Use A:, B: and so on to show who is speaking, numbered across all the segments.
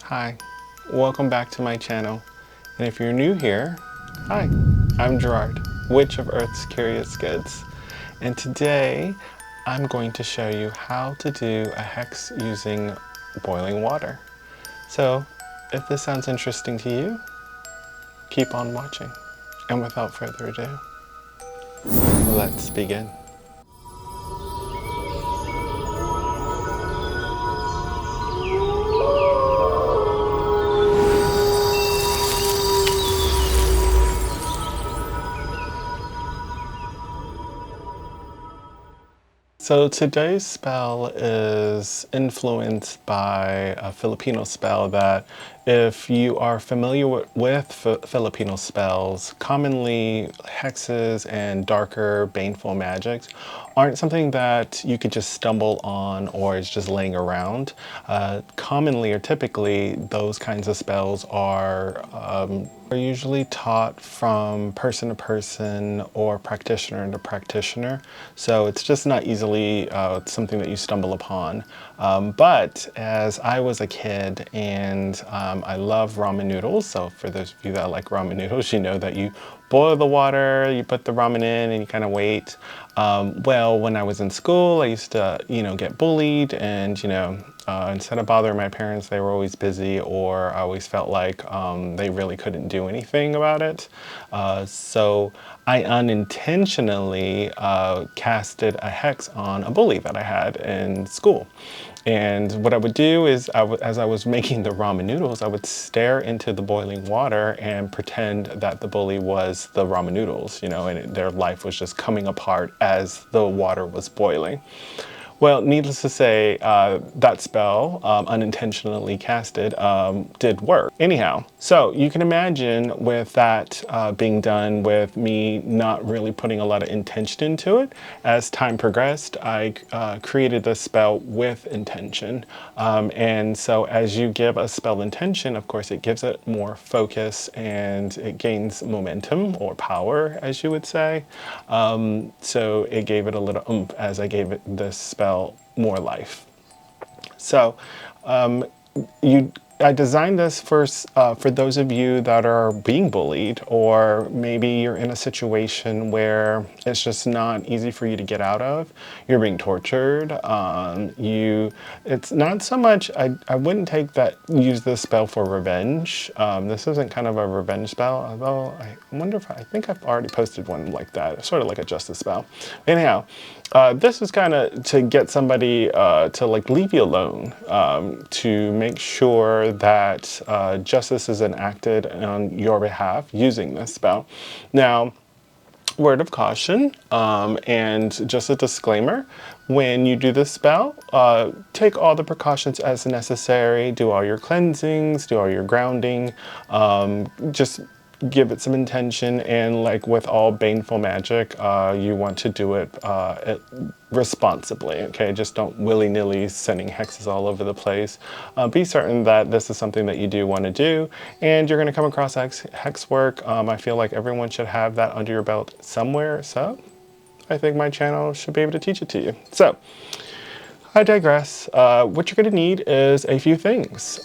A: Hi, welcome back to my channel. And if you're new here, hi, I'm Gerard, Witch of Earth's Curious Goods. And today I'm going to show you how to do a hex using boiling water. So if this sounds interesting to you, keep on watching. And without further ado, let's begin. So today's spell is influenced by a Filipino spell that, if you are familiar with Filipino spells, commonly hexes and darker baneful magics aren't something that you could just stumble on or is just laying around. Commonly or typically, those kinds of spells are usually taught from person to person or practitioner to practitioner. So it's just not easily something that you stumble upon. But as I was a kid and I love ramen noodles, so for those of you that like ramen noodles, you know that you boil the water, you put the ramen in, and you kind of wait. Well, when I was in school, I used to, get bullied, and, instead of bothering my parents, they were always busy, or I always felt like they really couldn't do anything about it. So I unintentionally casted a hex on a bully that I had in school. And what I would do is, as I was making the ramen noodles, I would stare into the boiling water and pretend that the bully was the ramen noodles, and their life was just coming apart as the water was boiling. Well, needless to say, that spell, unintentionally casted, did work. Anyhow, so you can imagine with that being done with me not really putting a lot of intention into it, as time progressed, I created this spell with intention. And so as you give a spell intention, of course, it gives it more focus and it gains momentum or power, as you would say. So it gave it a little oomph as I gave it this spell more life. So I designed this for those of you that are being bullied, or maybe you're in a situation where it's just not easy for you to get out of. You're being tortured. It's not so much, I wouldn't use this spell for revenge. This isn't kind of a revenge spell, although I wonder if I think I've already posted one like that, sort of like a justice spell. Anyhow, this is kind of to get somebody to leave you alone, to make sure that justice is enacted on your behalf using this spell. Now, word of caution, and just a disclaimer, when you do this spell, take all the precautions as necessary, do all your cleansings, do all your grounding, just give it some intention, and like with all baneful magic, you want to do it responsibly, okay? Just don't willy-nilly sending hexes all over the place. Be certain that this is something that you do want to do, and you're going to come across hex work. I feel like everyone should have that under your belt somewhere, so I think my channel should be able to teach it to you. So, I digress. What you're going to need is a few things.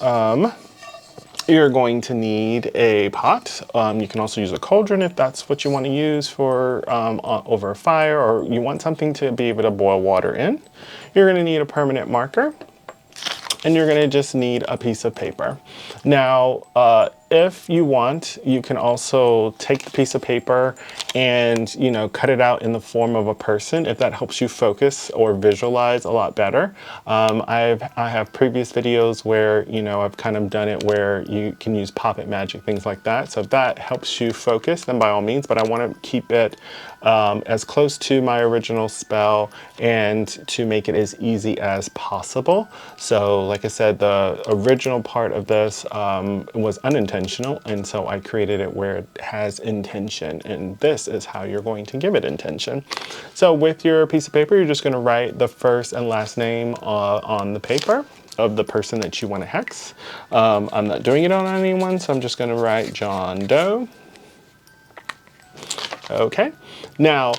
A: You're going to need a pot. You can also use a cauldron if that's what you want to use for over a fire, or you want something to be able to boil water in. You're going to need a permanent marker, and you're going to just need a piece of paper. Now, if you want, you can also take the piece of paper and, cut it out in the form of a person, if that helps you focus or visualize a lot better. I have previous videos where, I've kind of done it where you can use puppet magic, things like that. So if that helps you focus, then by all means, but I want to keep it as close to my original spell and to make it as easy as possible. So like I said, the original part of this was unintentional, and so I created it where it has intention, and this is how you're going to give it intention. So with your piece of paper, you're just going to write the first and last name on the paper of the person that you want to hex. I'm not doing it on anyone, so I'm just going to write John Doe. Okay, now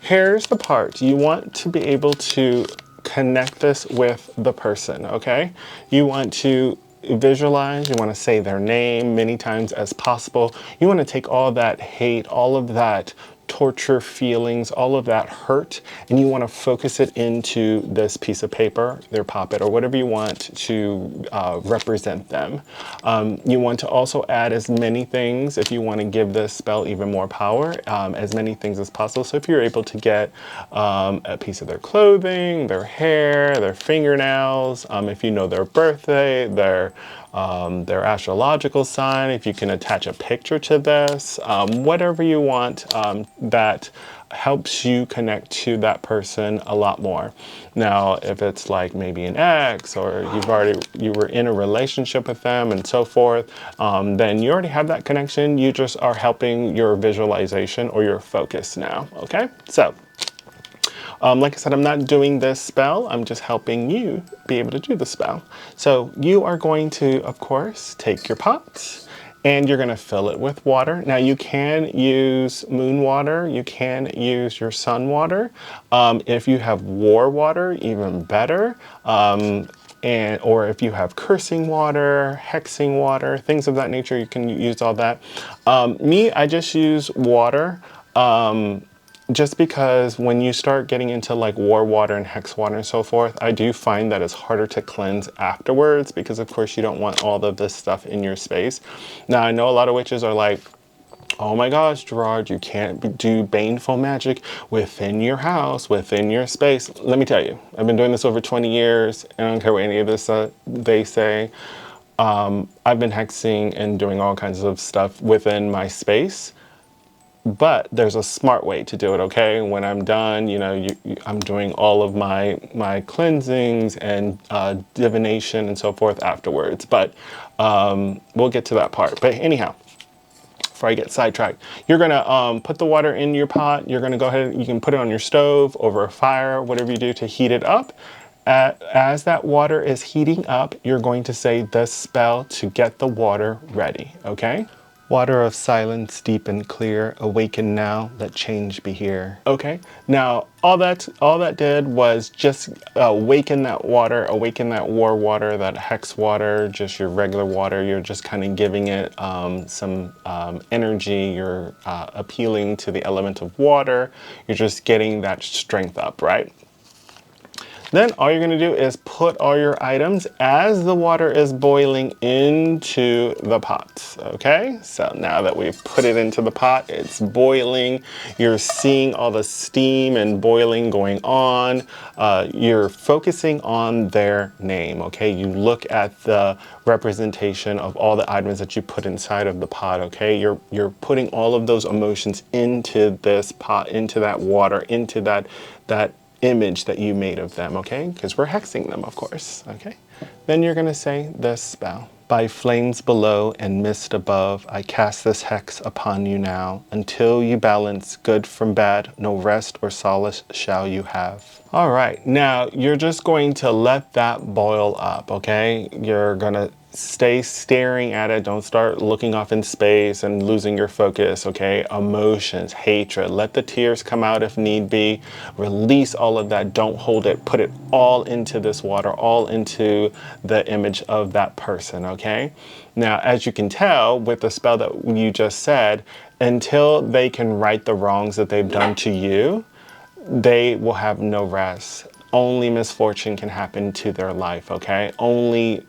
A: here's the part. You want to be able to connect this with the person, okay? You want to visualize, you want to say their name many times as possible. You want to take all that hate, all of that torture feelings, all of that hurt, and you want to focus it into this piece of paper, their puppet, or whatever you want to represent them. You want to also add as many things, if you want to give this spell even more power, as many things as possible. So if you're able to get a piece of their clothing, their hair, their fingernails, if you know their birthday, their astrological sign, if you can attach a picture to this, whatever you want that helps you connect to that person a lot more. Now, if it's like maybe an ex, or you were in a relationship with them and so forth, then you already have that connection. You just are helping your visualization or your focus now, okay? So, like I said, I'm not doing this spell. I'm just helping you be able to do the spell. So you are going to, of course, take your pot and you're going to fill it with water. Now you can use moon water. You can use your sun water. If you have war water, even better. Or if you have cursing water, hexing water, things of that nature, you can use all that. I just use water. Just because when you start getting into like war water and hex water and so forth, I do find that it's harder to cleanse afterwards because of course you don't want all of this stuff in your space. Now I know a lot of witches are like, oh my gosh, Gerard, you can't do baneful magic within your house, within your space. Let me tell you, I've been doing this over 20 years and I don't care what any of this they say. I've been hexing and doing all kinds of stuff within my space. But there's a smart way to do it, okay? When I'm done, I'm doing all of my cleansings and divination and so forth afterwards. But we'll get to that part. But anyhow, before I get sidetracked, you're gonna put the water in your pot. You're gonna go ahead, you can put it on your stove, over a fire, whatever you do to heat it up. As that water is heating up, you're going to say this spell to get the water ready, okay? Water of silence, deep and clear, awaken now, let change be here. Okay, now all that did was just awaken that water, awaken that war water, that hex water, just your regular water. You're just kind of giving it some energy. You're appealing to the element of water. You're just getting that strength up, right? Then all you're gonna do is put all your items as the water is boiling into the pot, okay? So now that we've put it into the pot, it's boiling. You're seeing all the steam and boiling going on. You're focusing on their name, okay? You look at the representation of all the items that you put inside of the pot, okay? You're putting all of those emotions into this pot, into that water, into that image that you made of them, okay? Because we're hexing them, of course, okay? Then you're gonna say this spell. By flames below and mist above, I cast this hex upon you now. Until you balance good from bad, no rest or solace shall you have. All right, now you're just going to let that boil up, okay? You're gonna stay staring at it. Don't start looking off in space and losing your focus, okay? Emotions, hatred, let the tears come out if need be. Release all of that. Don't hold it. Put it all into this water, all into the image of that person, okay? Now, as you can tell with the spell that you just said, until they can right the wrongs that they've done to you, they will have no rest. Only misfortune can happen to their life, okay? Only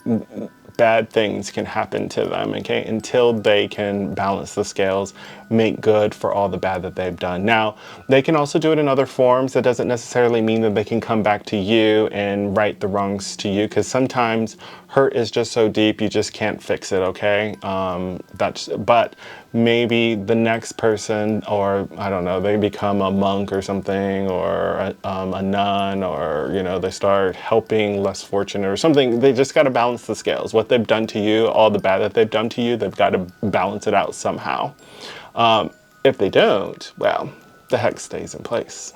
A: bad things can happen to them, okay? Until they can balance the scales, make good for all the bad that they've done. Now, they can also do it in other forms. That doesn't necessarily mean that they can come back to you and right the wrongs to you, because sometimes hurt is just so deep you just can't fix it, okay? But maybe the next person, or I don't know, they become a monk or something, or a nun, or they start helping less fortunate or something. They just got to balance the scales. What they've done to you, all the bad that they've done to you, they've got to balance it out somehow. If they don't, well, the hex stays in place.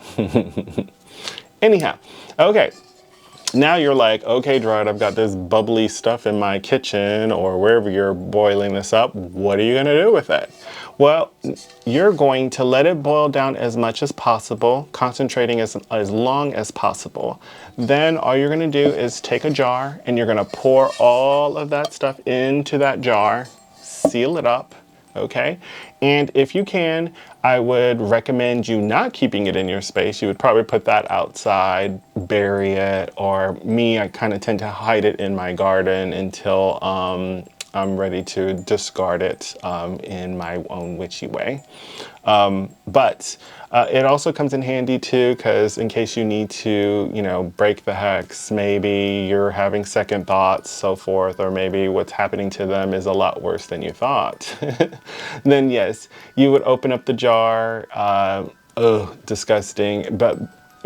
A: Anyhow, okay. Now you're like, okay, Gerard, I've got this bubbly stuff in my kitchen or wherever you're boiling this up. What are you going to do with it? Well, you're going to let it boil down as much as possible, concentrating as long as possible. Then all you're going to do is take a jar and you're going to pour all of that stuff into that jar, seal it up. Okay, and if you can, I would recommend you not keeping it in your space. You would probably put that outside, bury it, or me, I kind of tend to hide it in my garden until I'm ready to discard it in my own witchy way. But it also comes in handy too, because in case you need to, you know, break the hex, maybe you're having second thoughts, so forth, or maybe what's happening to them is a lot worse than you thought. Then yes, you would open up the jar. Ugh, disgusting, but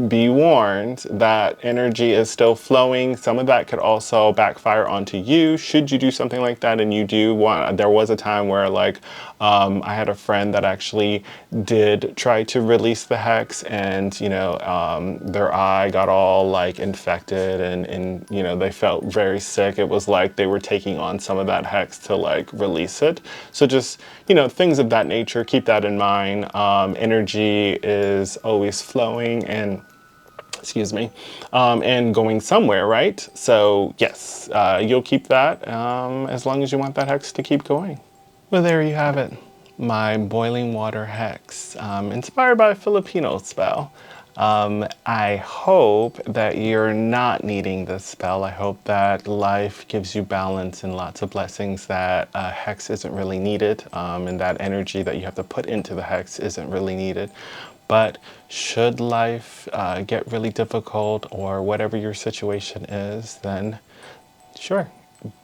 A: be warned that energy is still flowing. Some of that could also backfire onto you should you do something like that. And you do want, there was a time where like I had a friend that actually did try to release the hex, and you know their eye got all like infected, and you know they felt very sick. It was like they were taking on some of that hex to like release it. So just, you know, things of that nature, keep that in mind. Energy is always flowing and excuse me, and going somewhere, right? So yes, you'll keep that as long as you want that hex to keep going. Well, there you have it. My boiling water hex, inspired by a Filipino spell. I hope that you're not needing this spell. I hope that life gives you balance and lots of blessings, that a hex isn't really needed, and that energy that you have to put into the hex isn't really needed. But should life get really difficult or whatever your situation is, then sure,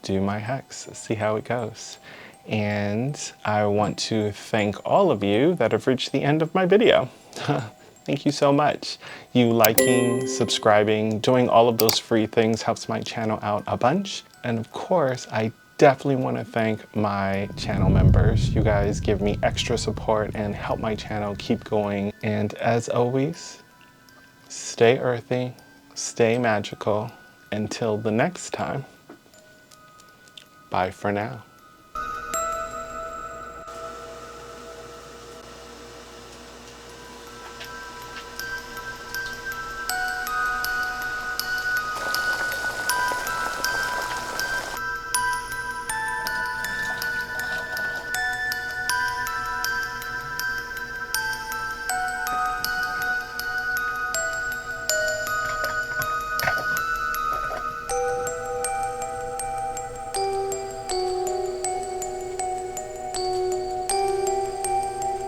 A: do my hex, see how it goes. And I want to thank all of you that have reached the end of my video. Thank you so much. You liking, subscribing, doing all of those free things helps my channel out a bunch. And of course, I definitely want to thank my channel members. You guys give me extra support and help my channel keep going. And as always, stay earthy, stay magical. Until the next time, bye for now.